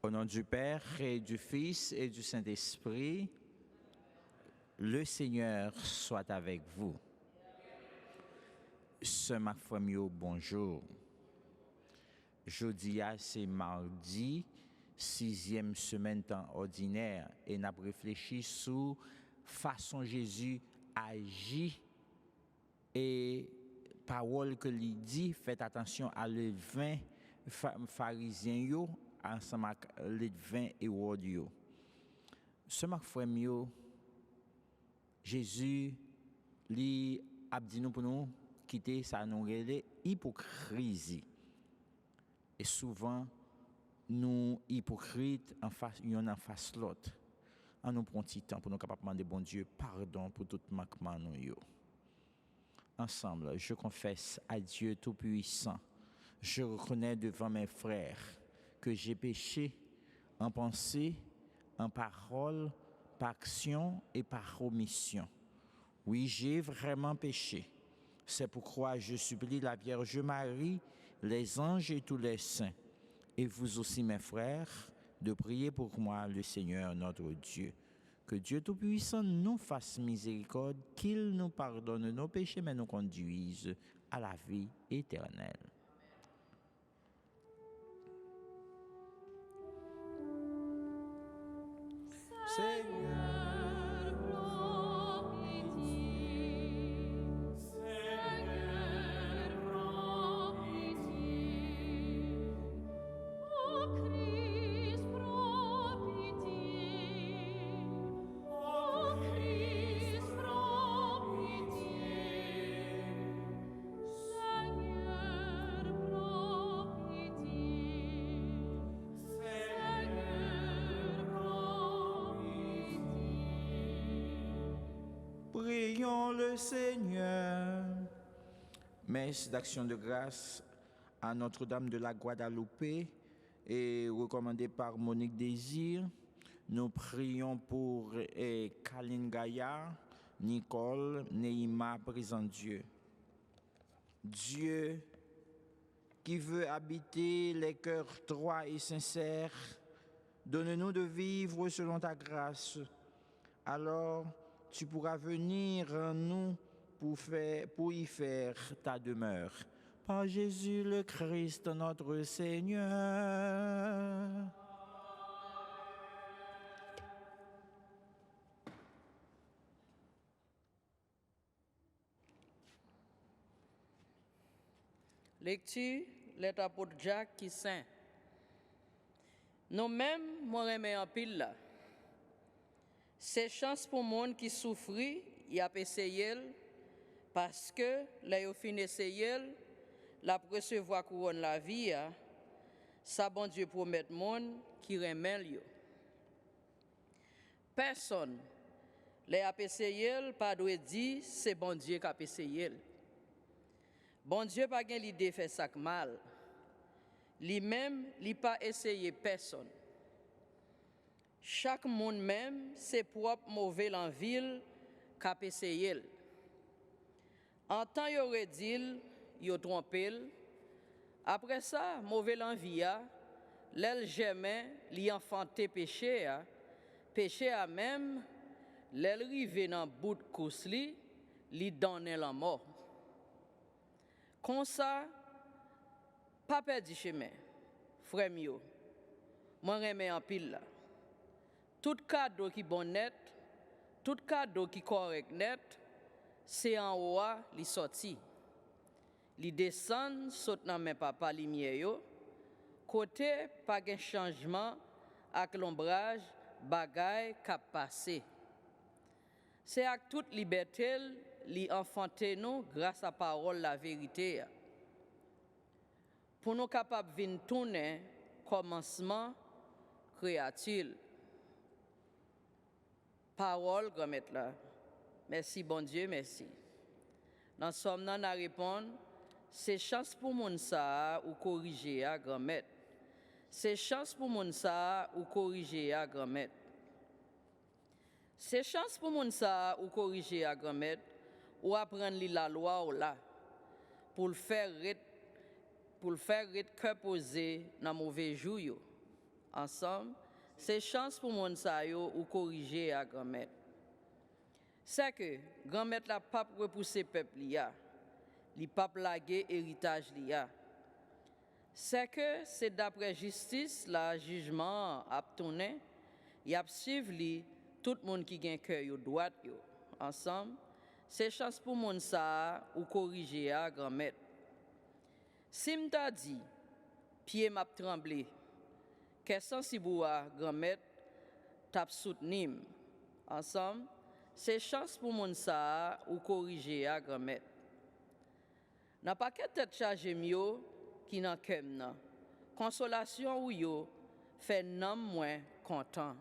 Au nom du Père et du Fils et du Saint-Esprit, le Seigneur soit avec vous. Sœur Marc-Frémio, bonjour. Jeudi, c'est mardi, 6e semaine temps ordinaire, et nous avons réfléchi sur façon Jésus agit et parole que lui dit. Faites attention à le vin pharisien ensemble avec les vins Hérode. Ce Marc-Frémio, Jésus lui a dit nous pour nous quitter ça nous relève hypocrisie. Et souvent nous hypocrites en face y'en en face l'autre. En nous prend petit temps pour nous capable demander bon Dieu pardon pour tout manquement nous yo. Ensemble, je confesse à Dieu tout-puissant. Je reconnais devant mes frères que j'ai péché en pensée, en parole, par action et par omission. Oui, j'ai vraiment péché. C'est pourquoi je supplie la Vierge Marie, les anges et tous les saints, et vous aussi mes frères, de prier pour moi, le Seigneur notre Dieu. Que Dieu Tout-Puissant nous fasse miséricorde, qu'il nous pardonne nos péchés, mais nous conduise à la vie éternelle. Seigneur. Prions le Seigneur. Messe d'action de grâce à Notre-Dame de la Guadalupe et recommandée par Monique Désir. Nous prions pour Kaline Gaillard, Nicole, Neima, présent Dieu. Dieu qui veut habiter les cœurs droits et sincères, donne-nous de vivre selon ta grâce. Alors, tu pourras venir en nous pour y faire ta demeure. Par Jésus le Christ, notre Seigneur. Lecture, lettre apôtre Jacques qui saint. Nous-mêmes, moi remets en pile là. C'est chance pour monde qui souffre, y a essayé parce que là yo fin essayé la recevoir couronne la vie, ça bon Dieu promet monde qui remet yo. Personne les a essayé pas doit dire c'est bon Dieu qui a essayé. Bon Dieu pas gen l'idée fait ça mal. Lui-même, il pas essayé personne. Chaque monde même, c'est propre mauvais en ville qu'a essayé. En temps y aurait dit, y trompé. Après ça, mauvais en vie l'aile jamais li enfanté péché péché a même l'aile rivé dans bout de course li donné la mort. Comme ça, pas perdu chemin. Frère mio, moi remets en pile là. Tout cadeau qui bon net, tout cadeau qui correct net, c'est en haut li sorti. Li descend saute dans mes papa lumière yo. Côté pas de changement avec l'ombrage bagay cap passé. C'est avec toute liberté li enfanté nous grâce à parole la vérité. Pour nous capables de tourner commencement créatif. Parole, grand là. Merci, bon Dieu, merci. Dans somme, nous répondre, c'est chance pour moun ça ou corriger à grand-mère. C'est chance pour moun ça ou corriger à grand-mère. C'est chance pour moun ça ou corriger à grand-mère ou apprendre la loi ou là pour le faire cœur posé dans mauvais jour. Ensemble, c'est chance pour moun sa yo ou corriger à grand-mère. C'est que grand-mère la pape repousser peuple li pape laguer héritage liya. C'est que c'est d'après justice la jugement a tourné, y a suivre li tout monde qui gen cœur yo droit yo. Ensemble, c'est chance pour moun sa ou corriger à grand-mère. Si m'ta dit pied m'a tremblé, que sensible à grand-mère t'a soutenu. Ensemble, c'est chance pour moun sa ou corriger à grand-mère. N'a pas qu'à tête chargé mieux qui nan kem nan. Consolation ou yo fait nan moins content.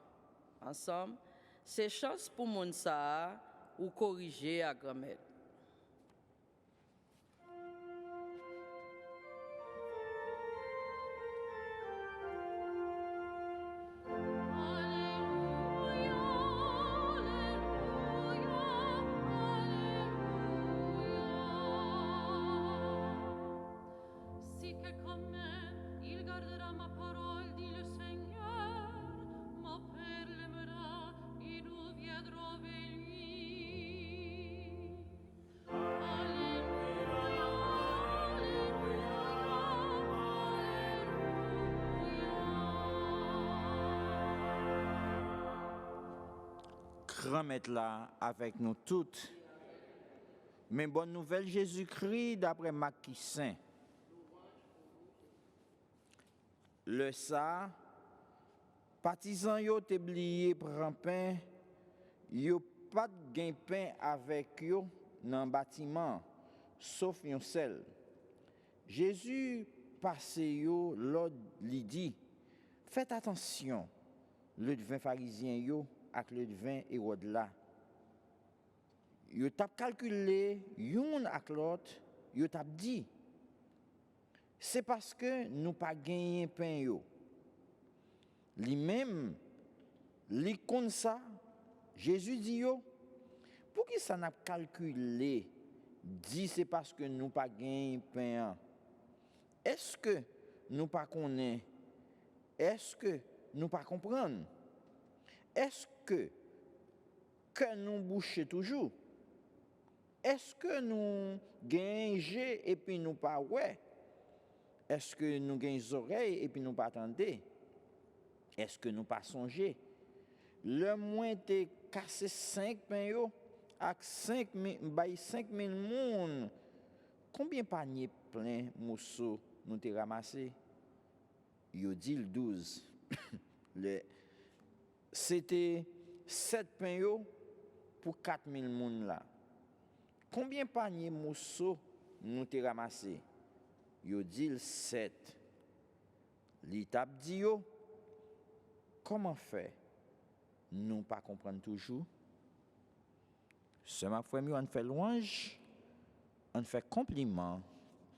Ensemble, c'est chance pour moun sa ou corriger à grand-mère. Grand-mère là avec nous toutes. Mais bonne nouvelle, Jésus-Christ, d'après Matthieu Saint. Le ça, partisans yo t'oublié prend pain, yo pas de gain pain avec yo dans bâtiment, sauf yon seul. Jésus passe yo l'ordre li dit, faites attention, le devin pharisien yo ak le devin Hérode là. Yo tap calculé yon ak l'autre, yo tap dit c'est parce que nous pas gagné pain yo. Li même li kon ça Jésus dit yo pour qui ça n'a calculé dit c'est parce que nous pas gagné pain. Est-ce que nous pas connaît? Est-ce que nous pas comprendre? Est-ce que nous boucher toujours? Est-ce que nous gagnons et puis nous pas ouais? Est-ce que nous gagnons les oreilles et puis nous pas attendez? Est-ce que nous pas songer? Le moins te cassé 5 pain yo avec 5000 moun. Combien panier plein mousseau nous te ramassé? Yo dit le 12. C'était 7 pain yo pour 4000 moun là. Combien panier mousseau nous te ramassé? Yo dit le 7. Li tap di yo, comment faire? Nous pas comprendre toujours. Ce ma frère on fait louange, on fait compliment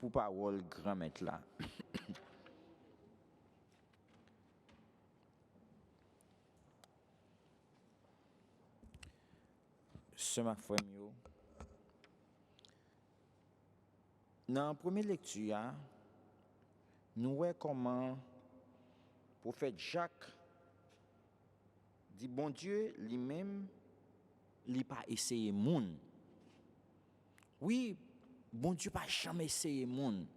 pour parole grand-mère là. Ce ma frère dans la première lecture, nous voyons comment le prophète Jacques dit bon Dieu lui-même, il n'a pas essayé moun. Oui, bon Dieu pas jamais essayé moun.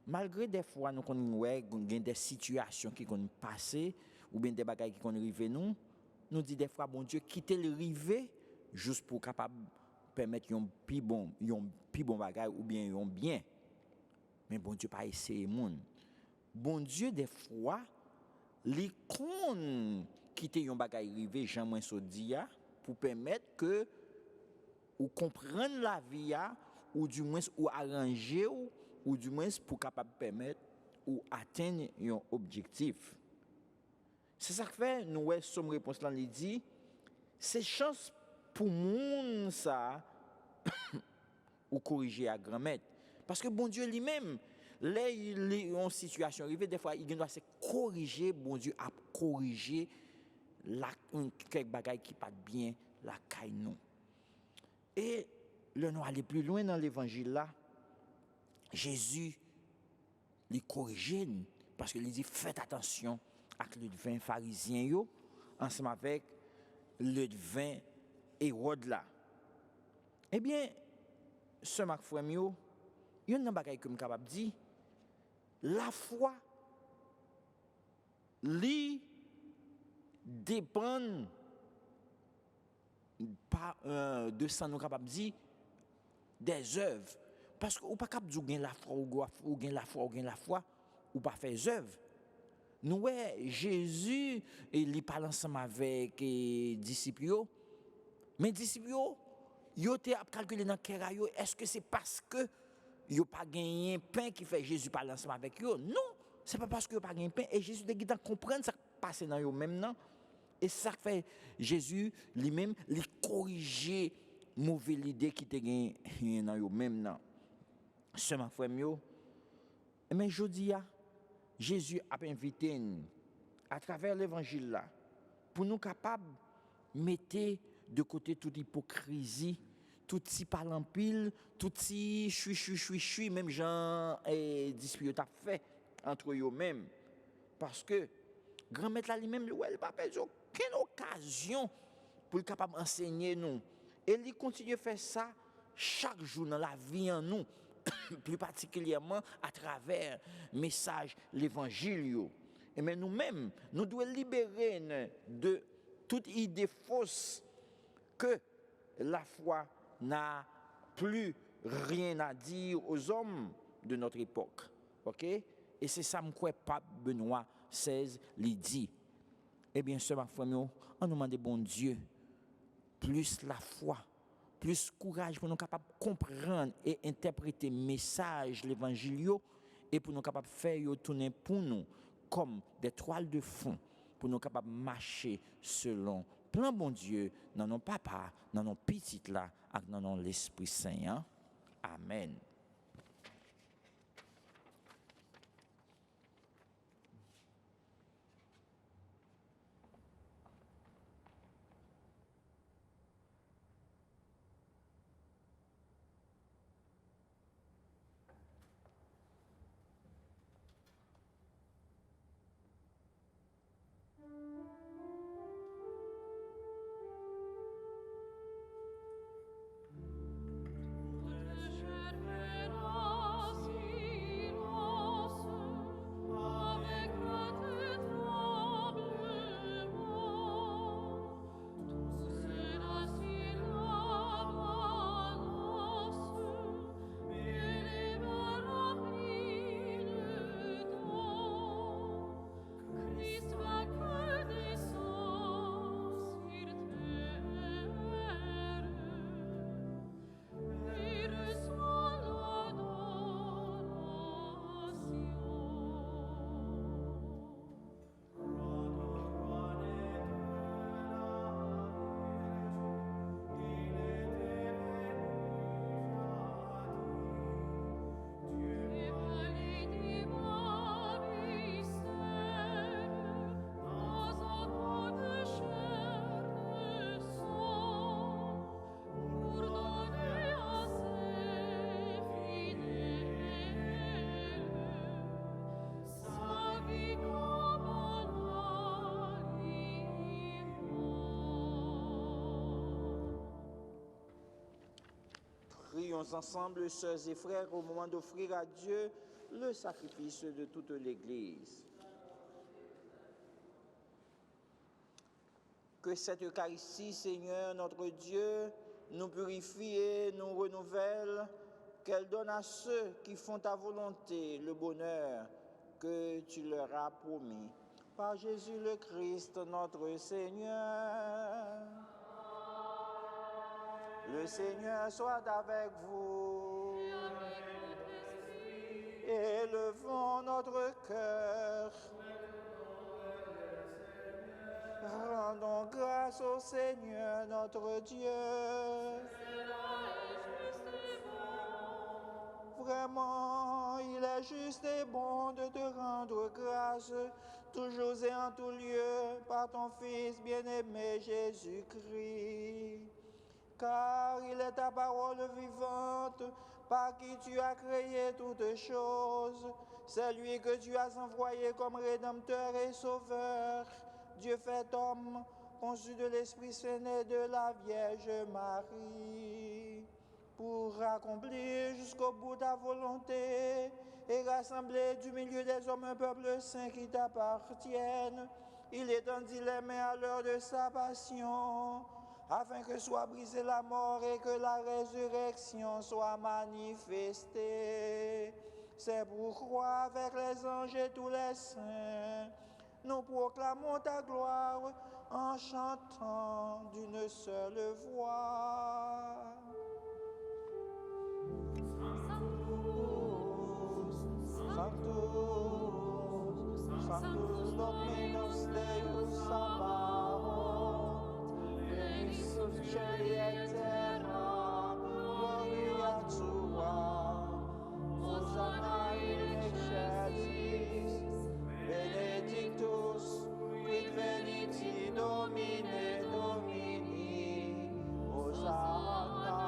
Malgré des fois nous connaissons des situations qui ont passé ou bien des bagages qui ont arrivé nous dit des fois bon Dieu quitter le rivé juste pour capable permettre un plus bon bagage ou bien un bien. Mais bon Dieu pas essayer moun. Bon Dieu des fois li kon quitter un bagage rivé Jean moins so dia pour permettre que ou comprendre la vie ou du moins ou arranger ou du moins pour capable permettre ou atteindre un objectif. C'est ça que fait nous somme réponse là il dit c'est chance pour moun ça ou corriger à grand-mère parce que bon Dieu lui-même là il est en situation arrivée des fois il doit se corriger bon Dieu a corriger la quelque bagaille qui pas bien la caille nous et le nous aller plus loin dans l'évangile là Jésus les corriger parce que il dit faites attention avec le vin pharisien yo, ensemble avec le vin Hérode là. Eh bien, ce Marc frère yo, yon nan bagay que m capable dire, la foi li dépend pas de ça nous capable dire des œuvres parce que ou pas capable dire la foi ou gain la foi ou pas faire œuvres. Nous ouais Jésus il parle ensemble avec disciples yo, mais disciples yo te calculé dans cœur yo, est-ce que c'est parce que yo pas gagné pain qui fait Jésus parle ensemble avec yo? Non, c'est pas parce que yo pas gagné pain et Jésus de qui comprendre ça passe dans yo même non. Et ça fait Jésus lui-même lui corriger mauvaise idée qui te gagne dans yo même non. Seulement frère yo, mais jodi a Jésus a invité nous à travers l'évangile là pour nous capables mettre de côté toute hypocrisie, tout si parle en pile, tout si chui même Jean et dispute a fait entre eux mêmes parce que grand maître là lui-même il pas perdu aucune occasion pour être capable d'enseigner nous et il continue à faire ça chaque jour dans la vie en nous plus particulièrement à travers message l'évangile. Et mais nous-mêmes, nous devons libérer de toute idée fausse que la foi n'a plus rien à dire aux hommes de notre époque. OK? Et c'est ça que Pape Benoît XVI lui dit. Eh bien, ce ma frère, on nous demande bon Dieu plus la foi, plus courage pour nous capables de comprendre et interpréter le message, l'évangile, et pour nous capables de faire tourner pour nous comme des toiles de fond, pour nous capables de marcher selon plan bon Dieu, dans nos papas, dans nos petites là, et dans l'Esprit Saint. Hein? Amen. Prions ensemble, sœurs et frères, au moment d'offrir à Dieu le sacrifice de toute l'Église. Que cette Eucharistie, Seigneur notre Dieu, nous purifie et nous renouvelle, qu'elle donne à ceux qui font ta volonté le bonheur que tu leur as promis. Par Jésus le Christ, notre Seigneur. Le Seigneur soit avec vous. Et élevons notre cœur. Rendons grâce au Seigneur notre Dieu. Vraiment, il est juste et bon de te rendre grâce, toujours et en tout lieu, par ton Fils bien-aimé Jésus-Christ. Car il est ta parole vivante, par qui tu as créé toutes choses, C'est lui que tu as envoyé comme Rédempteur et Sauveur, Dieu fait homme, conçu de l'Esprit Saint et de la Vierge Marie, pour accomplir jusqu'au bout ta volonté et rassembler du milieu des hommes un peuple saint qui t'appartienne. Il étendit les mains à l'heure de sa passion, afin que soit brisée la mort et que la résurrection soit manifestée. C'est pourquoi, avec les anges et tous les saints, nous proclamons ta gloire en chantant d'une seule voix. Sanctus, Sanctus Dominus Deus Sabaoth, plenius sub cieli et terra, gloria tua, Hosanna in excelsis, benedictus, quid venit Domine Domini, Hosanna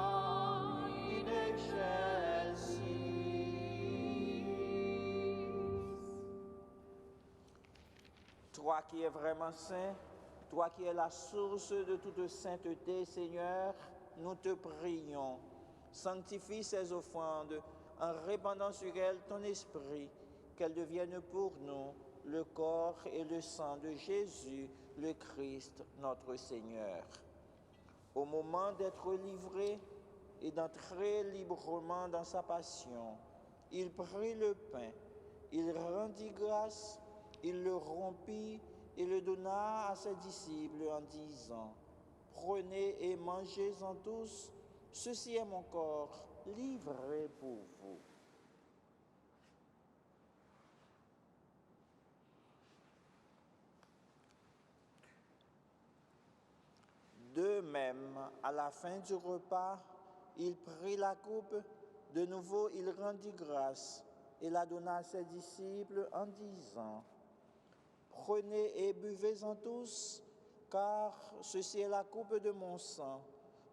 in excelsis. Toi qui es vraiment saint, toi qui es la source de toute sainteté, Seigneur, nous te prions. Sanctifie ces offrandes en répandant sur elles ton esprit, qu'elles deviennent pour nous le corps et le sang de Jésus, le Christ, notre Seigneur. Au moment d'être livré et d'entrer librement dans sa passion, il prit le pain, il rendit grâce, il le rompit et le donna à ses disciples en disant, « Prenez et mangez-en tous, ceci est mon corps livré pour vous. » De même, à la fin du repas, il prit la coupe, de nouveau il rendit grâce et la donna à ses disciples en disant, « Prenez et buvez-en tous, car ceci est la coupe de mon sang,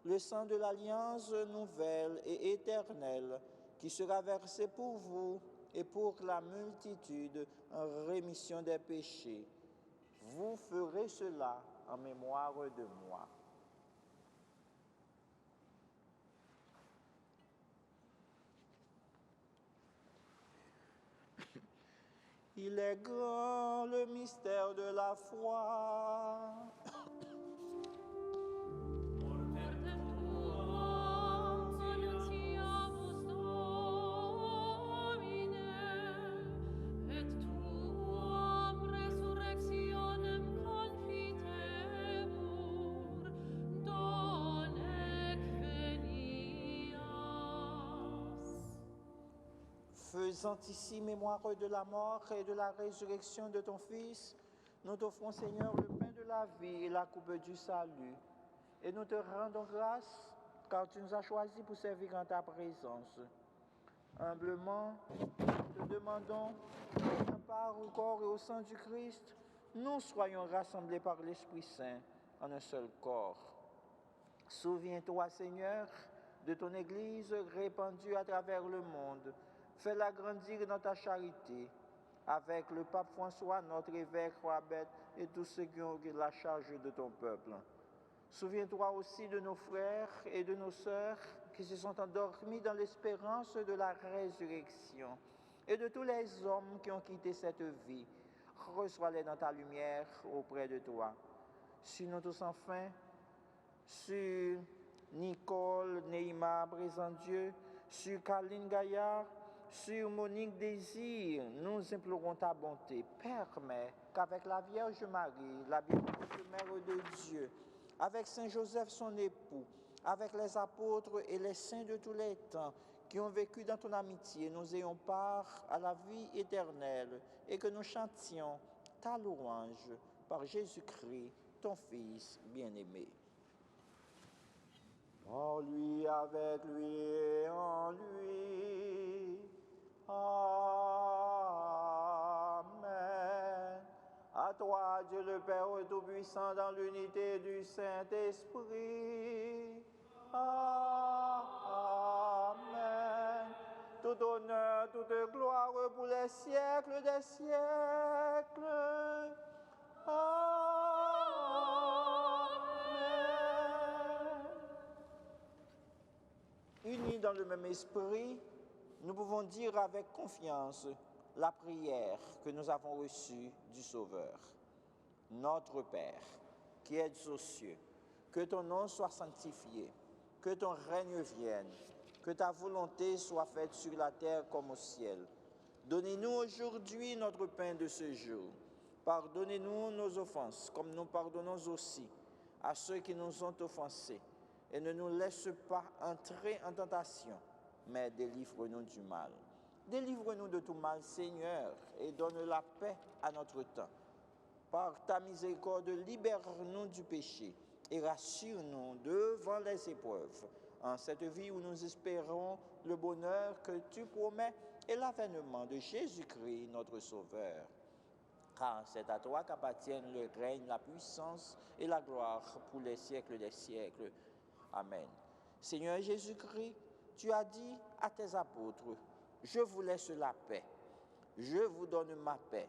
le sang de l'alliance nouvelle et éternelle, qui sera versé pour vous et pour la multitude en rémission des péchés. Vous ferez cela en mémoire de moi. » Il est grand le mystère de la foi. Faisant ici mémoire de la mort et de la résurrection de ton Fils, nous t'offrons, Seigneur, le pain de la vie et la coupe du salut. Et nous te rendons grâce, car tu nous as choisis pour servir en ta présence. Humblement, te demandons que part au corps et au sang du Christ, nous soyons rassemblés par l'Esprit Saint en un seul corps. Souviens-toi, Seigneur, de ton Église répandue à travers le monde. Fais-la grandir dans ta charité, avec le pape François, notre évêque Rabet, et tous ceux qui ont la charge de ton peuple. Souviens-toi aussi de nos frères et de nos sœurs qui se sont endormis dans l'espérance de la résurrection, et de tous les hommes qui ont quitté cette vie. Reçois-les dans ta lumière auprès de toi. Sur nous tous enfin, sur Nicole, Neymar, Dieu, sur Caroline Gaillard, sur Monique Désir, nous implorons ta bonté. Permets qu'avec la Vierge Marie, la bienheureuse Mère de Dieu, avec Saint Joseph son époux, avec les apôtres et les saints de tous les temps qui ont vécu dans ton amitié, nous ayons part à la vie éternelle et que nous chantions ta louange par Jésus-Christ, ton Fils bien-aimé. En lui, avec lui et en lui. Amen. À toi, Dieu le Père Tout-Puissant, dans l'unité du Saint-Esprit. Amen. tout honneur, toute gloire pour les siècles des siècles. Amen. Unis dans le même esprit, nous pouvons dire avec confiance la prière que nous avons reçue du Sauveur. Notre Père, qui es aux cieux, que ton nom soit sanctifié, que ton règne vienne, que ta volonté soit faite sur la terre comme au ciel. Donnez-nous aujourd'hui notre pain de ce jour. Pardonnez-nous nos offenses, comme nous pardonnons aussi à ceux qui nous ont offensés. Et ne nous laisse pas entrer en tentation, mais délivre-nous du mal. Délivre-nous de tout mal, Seigneur, et donne la paix à notre temps. Par ta miséricorde, libère-nous du péché et rassure-nous devant les épreuves, en cette vie où nous espérons le bonheur que tu promets et l'avènement de Jésus-Christ, notre Sauveur. Car c'est à toi qu'appartiennent le règne, la puissance et la gloire pour les siècles des siècles. Amen. Seigneur Jésus-Christ, tu as dit à tes apôtres, « Je vous laisse la paix, je vous donne ma paix.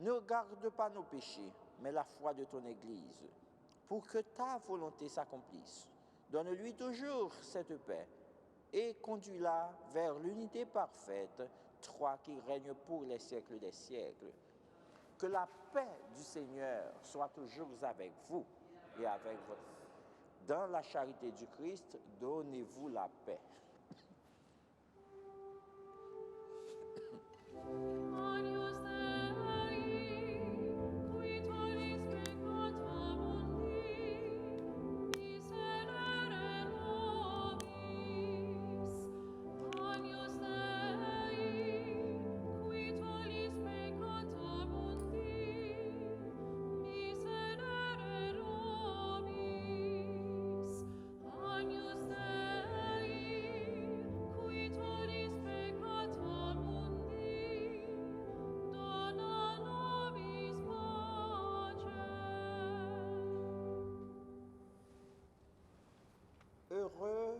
Ne regarde pas nos péchés, mais la foi de ton Église, pour que ta volonté s'accomplisse. Donne-lui toujours cette paix et conduis-la vers l'unité parfaite, toi qui règnes pour les siècles des siècles. Que la paix du Seigneur soit toujours avec vous et avec votre. Dans la charité du Christ, donnez-vous la paix. Heureux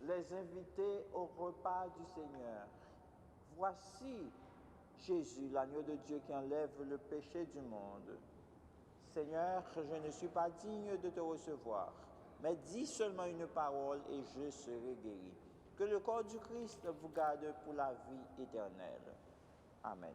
les invités au repas du Seigneur. Voici Jésus, l'agneau de Dieu qui enlève le péché du monde. Seigneur, je ne suis pas digne de te recevoir, mais dis seulement une parole et je serai guéri. Que le corps du Christ vous garde pour la vie éternelle. Amen.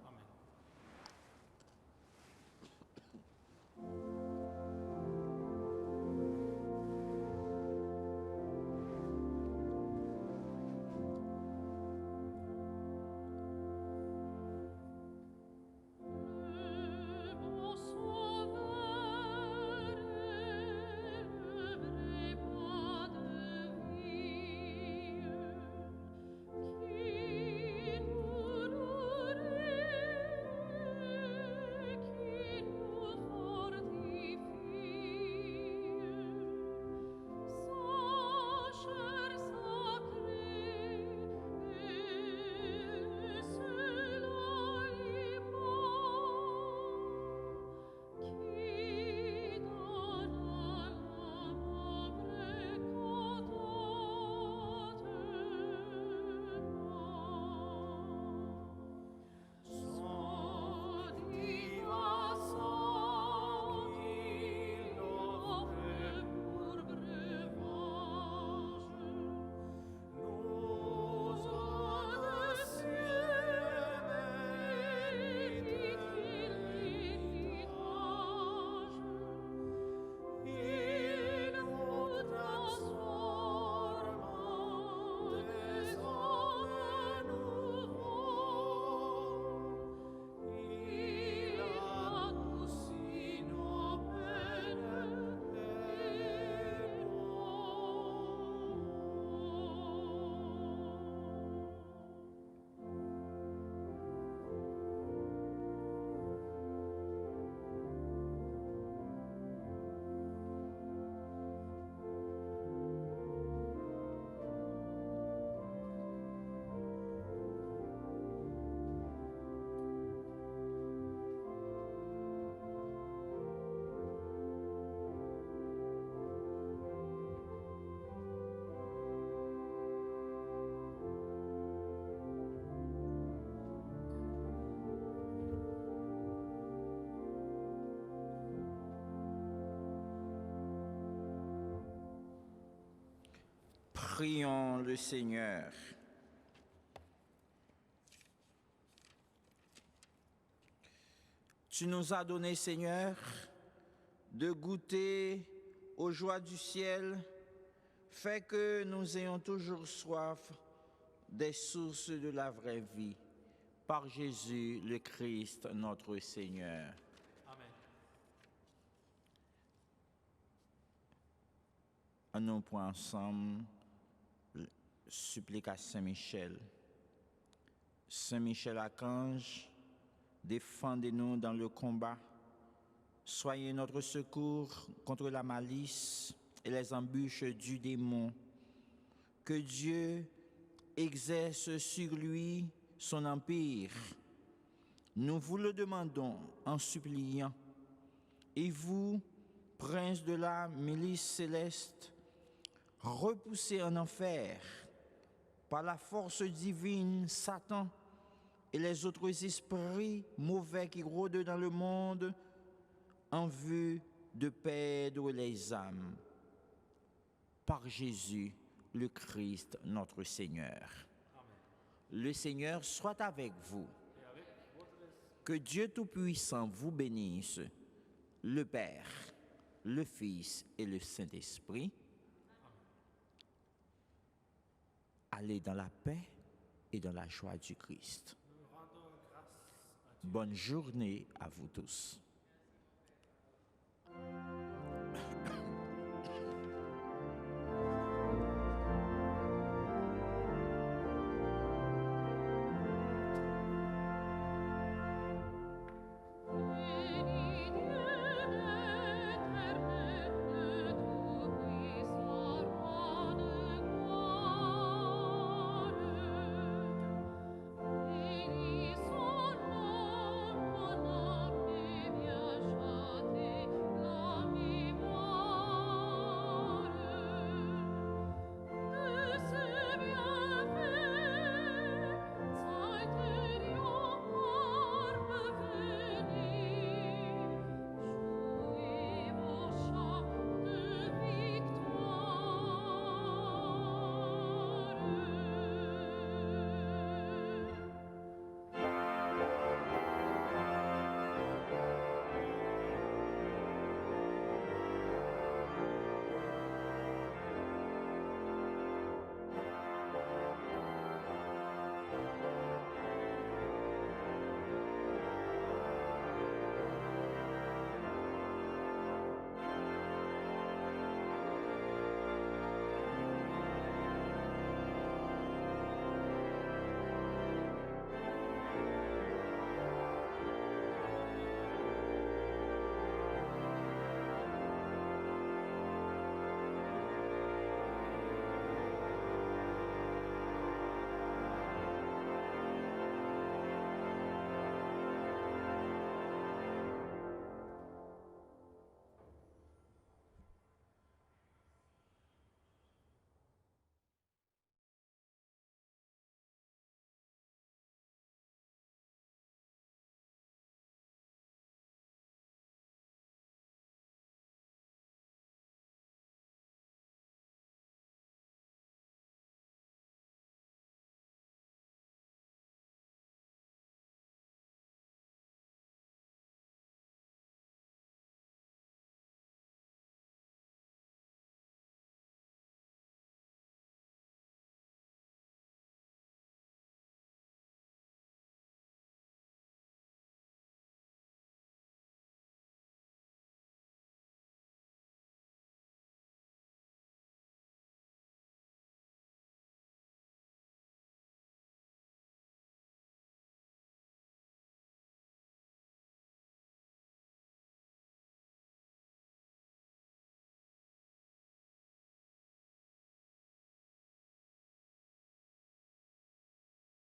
Prions le Seigneur. Tu nous as donné, Seigneur, de goûter aux joies du ciel. Fais que nous ayons toujours soif des sources de la vraie vie. Par Jésus le Christ, notre Seigneur. Amen. Nous prenons ensemble supplique à Saint-Michel. Saint-Michel Archange, défendez-nous dans le combat. Soyez notre secours contre la malice et les embûches du démon. Que Dieu exerce sur lui son empire. Nous vous le demandons en suppliant. Et vous, prince de la milice céleste, repoussez en enfer par la force divine Satan et les autres esprits mauvais qui rôdent dans le monde en vue de perdre les âmes. Par Jésus, le Christ, notre Seigneur. Amen. Le Seigneur soit avec vous. Que Dieu Tout-Puissant vous bénisse, le Père, le Fils et le Saint-Esprit. Allez dans la paix et dans la joie du Christ. Bonne journée à vous tous.